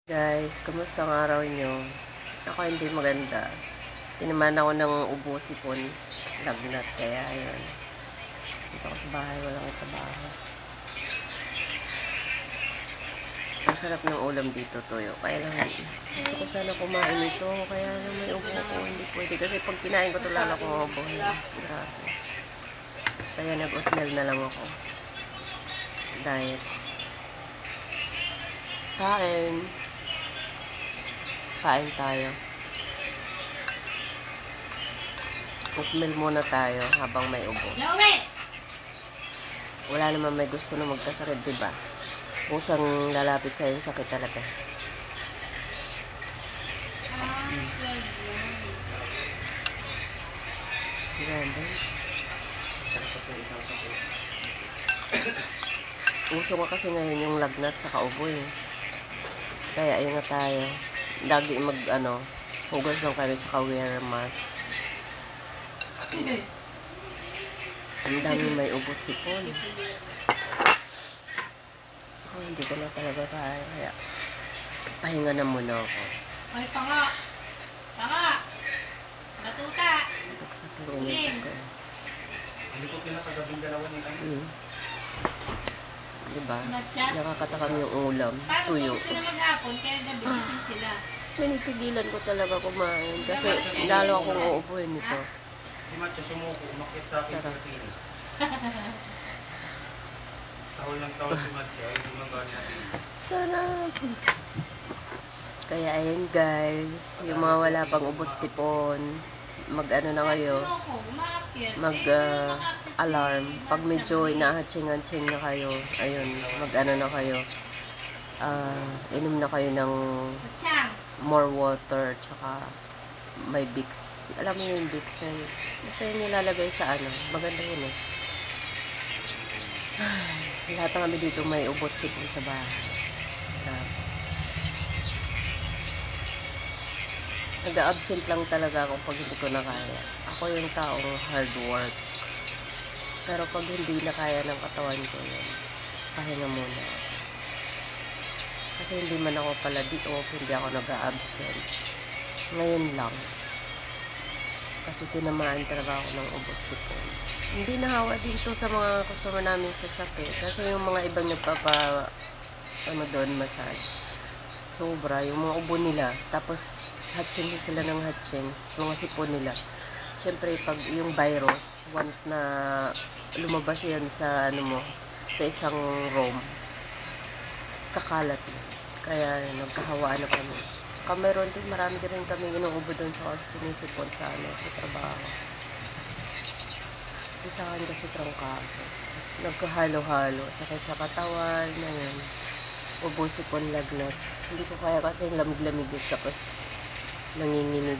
Guys, kumusta ang araw nyo? Ako hindi maganda. Tinaman ako ng ubo sipon. Lagnat kaya ayun. Dito ako sa bahay, walang trabaho. Ang sarap ng ulam dito, toyo. Kaya lang, gusto ko sana kumain ito. Kaya lang may ubo ko, hindi pwede. Kasi pag kinain ko ito, lalo kong ubo. Grabe. Kaya nag-oatmeal na lang ako. Diet. Kain tayo. Oatmeal muna tayo habang may ubo. Wala naman may gusto na magkasakit, diba? Kusang lalapit sa yung sakit talaga. Grabe. Uso nga kasi ngayon yung lagnat sa kaubo eh. Kaya ayun na tayo. Lagi hugas lang kami sa wear mask. Ang daming may ubot sipon. Ako hindi ko na talaga kaya pahinga na muna ako. Ay, tanga! Batuta! Baksak yung ulit ko. Hindi ko pinakagabing dalawa nila. Diba? Nakakatakam yung ulam. Tuyo. Paano sila maghapon, kaya gabi gising sila. Pinipigilan ko talaga kumain. Kasi lalo akong uupuin nito. Si Matcha sumuko, umakit sa akin Sarap. Pilipino. Tahol ng tahol si Matcha, ay gumagani natin. Sarap! Kaya ayun guys, yung mga wala pang ubot sipon, mag-ano na kayo, mag-alarm. Pag medyo inahatching-hatching na kayo, ayun, mag-ano na kayo, inom na kayo ng more water, tsaka may Vicks. Alam mo yung Vicks na yun. Basta yun nilalagay sa maganda yun eh. Lahat ng kami dito may ubot sipon sa bahay. Nag-absent lang talaga ako pag hindi ko na kaya. Ako yung taong hard work. Pero pag hindi na kaya ng katawan ko yun, pahinga muna. Kasi hindi man ako pala di off, hindi ako nag-absent. Ngayon lang. Kasi tinamaan talaga ako ng ubot sipon. Hindi nahawa dito sa mga customer namin sa shop eh. Kasi yung mga ibang nagpapa massage. Sobra, yung mga ubo nila. Tapos hatching sila ng hatching, mga sipon nila. Siyempre, pag yung virus, once na lumabas yan sa sa isang room, kakalat yun. Kaya nagkahawaan na kami. Saka meron din, marami din kami inuubo doon sa sinisipon sa trabaho. Isa kan kasi trangkaso. Nagkahalo-halo, sakit sa katawan, ubo, sipon, lagnat. Hindi ko kaya kasi yung lamig-lamig dito tapos nanginginig.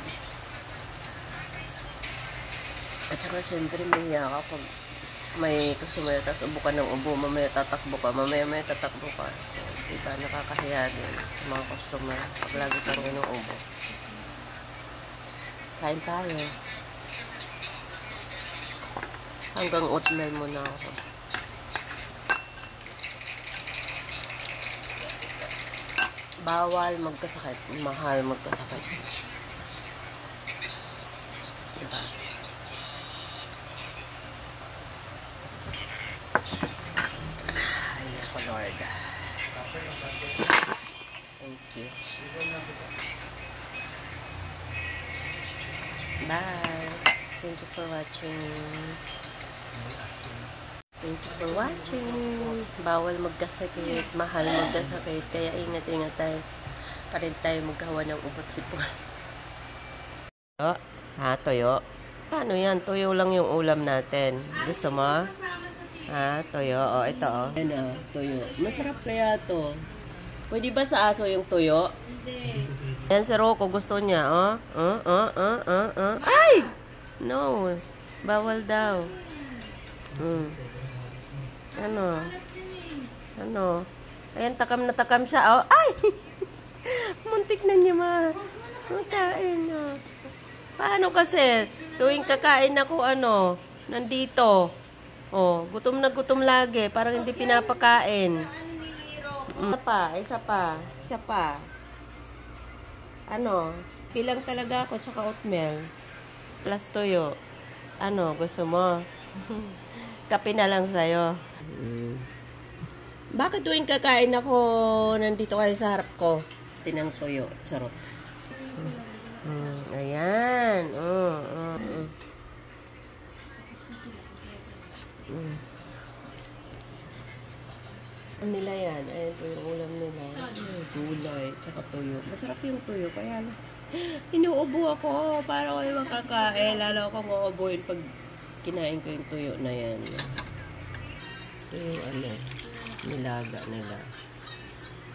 At saka syempre may ka pag may customer tapos ubo ka ng ubo, mamaya tatakbo ka, mamaya tatakbo ka. So, diba, nakakahiya din sa mga customer pag lagi kang inuubo. Kain tayo. Hanggang oatmeal muna ako. Bawal magkasakit, mahal magkasakit. Diba? Ay, ako Lord. Thank you. Bye. Thank you for watching. Thank you for watching. Bawal magkasakit, mahal magkasakit. Kaya ingat-ingat tayo pa rin tayo maghawa ng ubot sipon. Toyo? Paano yan? Toyo lang yung ulam natin. Gusto mo? Toyo. O, ito o. Yan toyo. Masarap kaya to. Pwede ba sa aso yung toyo? Hindi. Yan si Rocco, gusto niya. Ay! No. Bawal daw. Ayan, takam na takam siya. Oh, ay! Muntik na niya makain. Paano kasi? Tuwing kakain ako, nandito. Oh, gutom na gutom lagi. Parang hindi pinapakain. Isa pa. Ano, bilang talaga ako tsaka oatmeal. Plus toyo. Ano, gusto mo? Kape na lang sa'yo. Bakit tuwing kakain ako, nandito kayo sa harap ko? Tinang toyo. Charot. Ayan. Nila yan. Ayan po yung ulam nila. Gulay, tsaka tuyo. Masarap yung tuyo. Kaya lang, inuubo ako para ko yung makakain. Lalo akong uubuin pag kinain ko yung tuyo na yan. Ito yung nilaga nila.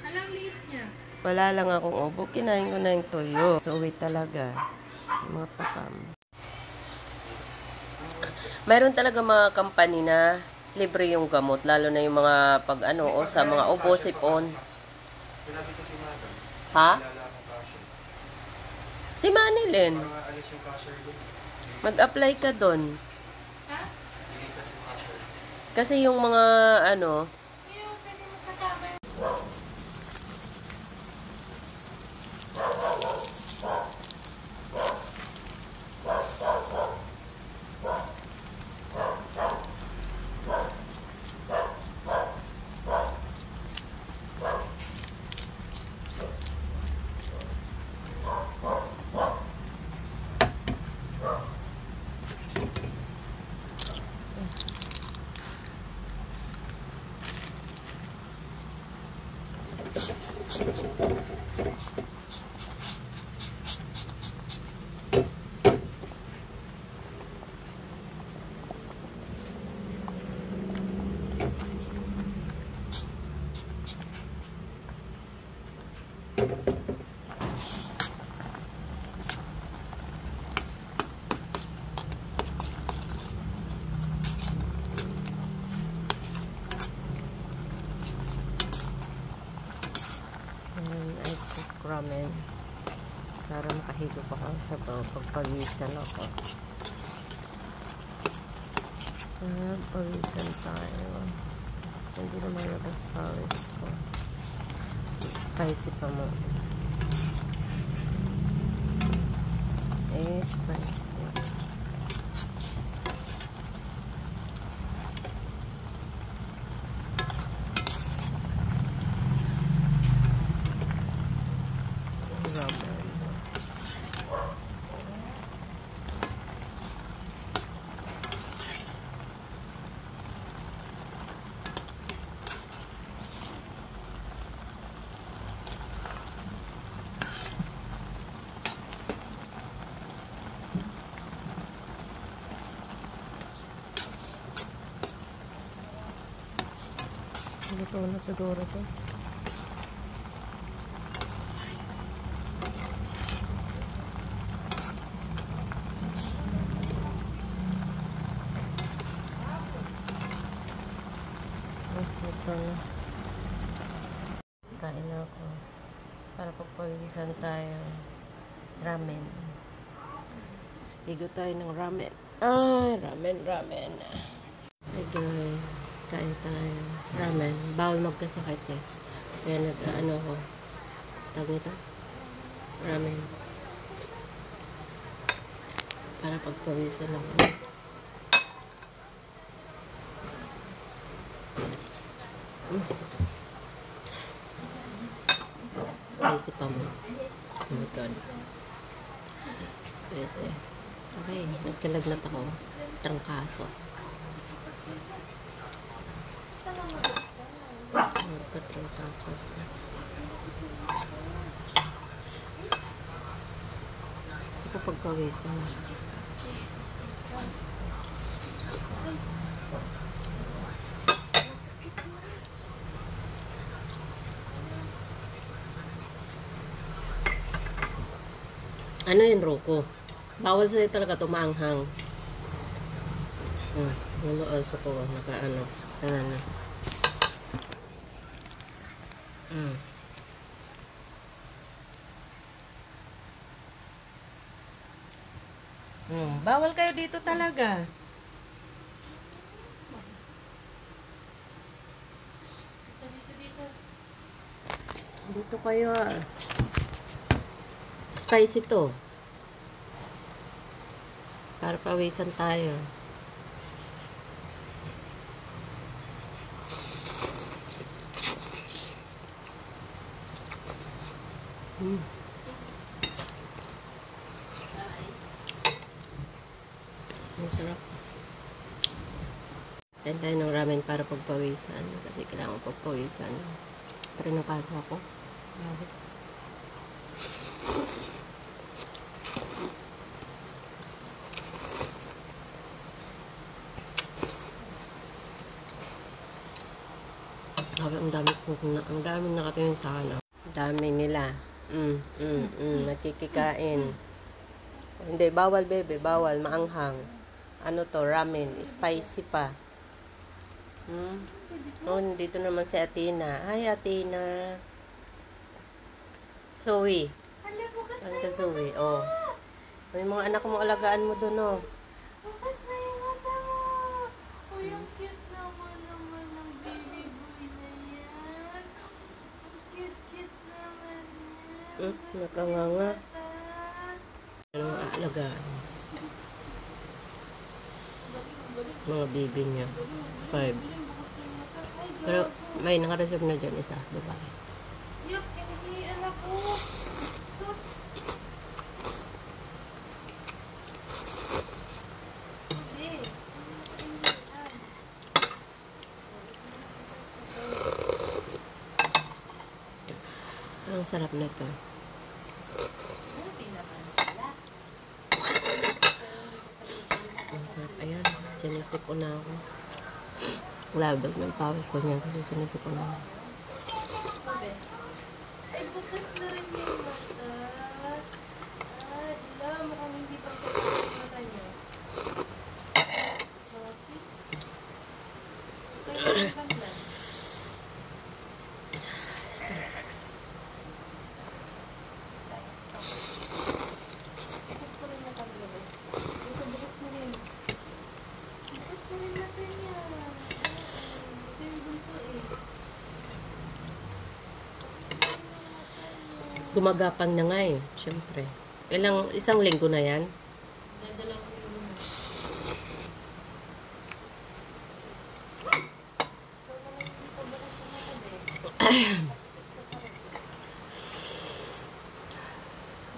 Alam, liit niya. Wala lang akong ubo. Kinain ko na yung tuyo. So, wait talaga. Yung mga pakam. Mayroon talaga mga company na libre yung gamot. Lalo na yung mga pag o sa mga ubo, sipon. Sinabi ko si Madam, Ha? kilala akong cashier. Si Manilyn. Mga alis yung cashier doon. Mag-apply ka doon. Ha? Dilipat yung cashier. Kasi yung mga Hindi naman pwede magkasama yung... I cook ramen para makahigo pa ako sa sabaw pagpawisan ako. Pawisan tayo. So, hindi na malabas pawis ko. Spicy pa mo. Spicy. Ramen. Luto na siguro to. Ito na. Kain na ako. Para pagpawisan tayo. Ramen. Higo tayo ng ramen. Ramen. Hey guys. Kain tayo. Ramen. Bawal magkasakit eh. Kaya nag-ano ko. Tawag nito? Ramen. Para pagpawisan ako. Spicy pa mo. Oh my God. Spicy. Okay. Nagkalagnat ako. Trangkaso. Nagkatrangkaso. Gusto ko pagpawisan. Ano yun, Roko? Bawal sa'yo talaga tumanghang. Yung aso ko, naka-ano. Bawal kayo dito talaga. Dito kayo Spicy to. Para pawisan tayo. Ang sarap. Kain tayo ng ramen para pagpawisan. Kasi kailangan pagpawisan. Pero napasa ako. Bakit? Ang dami nakatingin sa akin. Ang dami nila. Nakikikain. Hindi, bawal bebe, bawal, maanghang. Ano to, ramen, spicy pa. Oh, dito naman si Athena. Hi, Athena. Zoe. Ang ka Zoe, oh. May mga anak mo, alagaan mo doon, oh. Bukas na yung mata mo. Oh, yung cute naman ng baby boy na yan. Ang cute naman yan. Nakanganga. Ano mga alagaan? Mga baby niya. 5. Pero may nakareserve na dyan isa, babae. Yuck, hindi anak ko. Tos. Hindi. Ang sarap na ito. Ang sarap. Ayan, sinisip ko na ako. Labas ng pawis ko niyan kasi sinisip ko na ako. Ay, bukas na rin yung mata. Ay, ila, mukhang hindi pa bukas yung mata niyo. Choppy. Kaya yung banda. Isip ko rin na paglabi. Ito, bukas na rin. Bukas na rin mata niya. Ito yung bunso eh. Gumagapang na nga eh, syempre. Isang linggo na yan. Dadala ko yung bunso.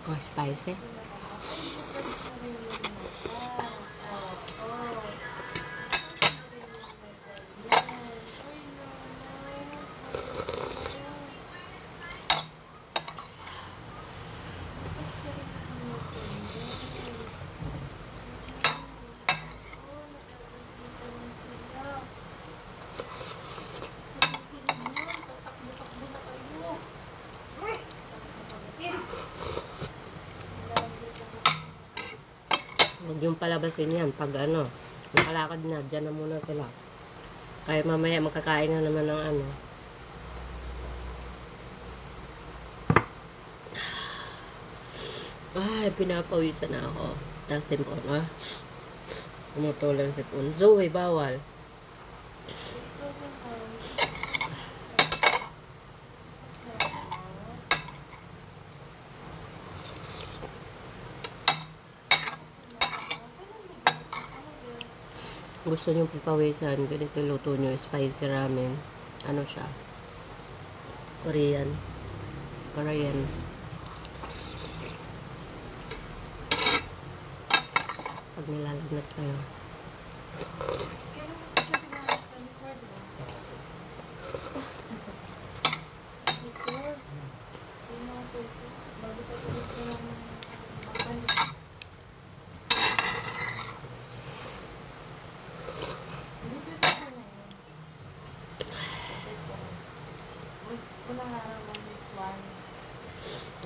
Oh, spicy. Huwag yung palabasin yan. Pag ano, nakalakad na, dyan na muna sila. Kaya mamaya makakain na naman ng ano. Ay, pinapawisan na ako. Ng simpon, ha? Umutulang sipon. Zoe, bawal. Gusto nyo papawisan, ganito luto nyo, spicy ramen. Ano siya? Korean. Pag nilalagnat kayo.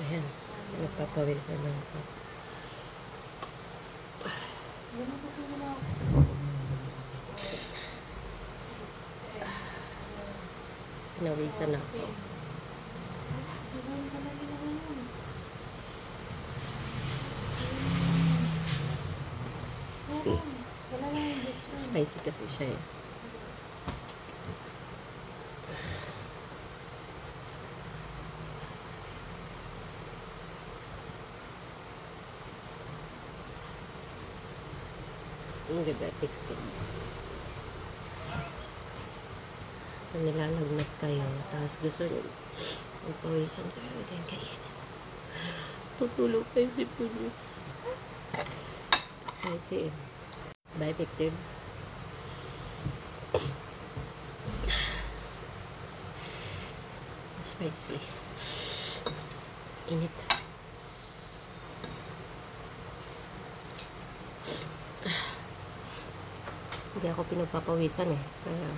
Ayan, nagpapawisan na ako. Nawisan na ako. Spicy kasi siya eh. Hindi ba effective? Kung nilalagnat kayo, tapos gusto nyo magpawisan kayo, then kainin. Tutulog kayo si Puno. Spicy eh. Ba effective? Spicy. Init. Hindi ako pinagpapawisan eh. Kaya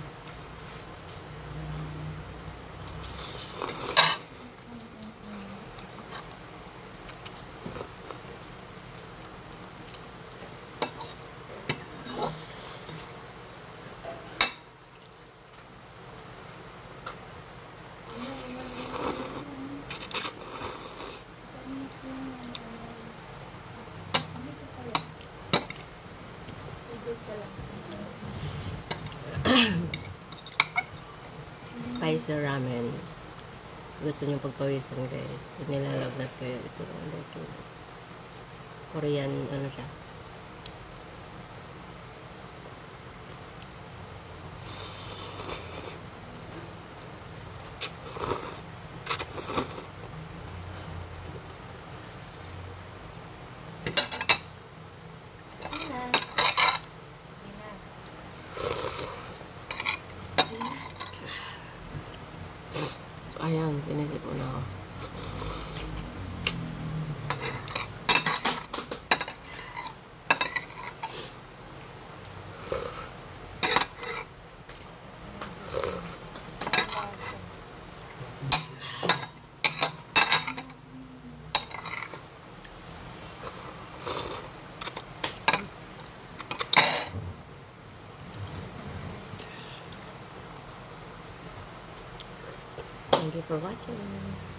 spicy ramen. Gusto nyo pagpawisan guys. Pag nilalagnat kayo, ito ang luto. Korean, ano siya. Ayan, sinisipon na ako. Thank you for watching.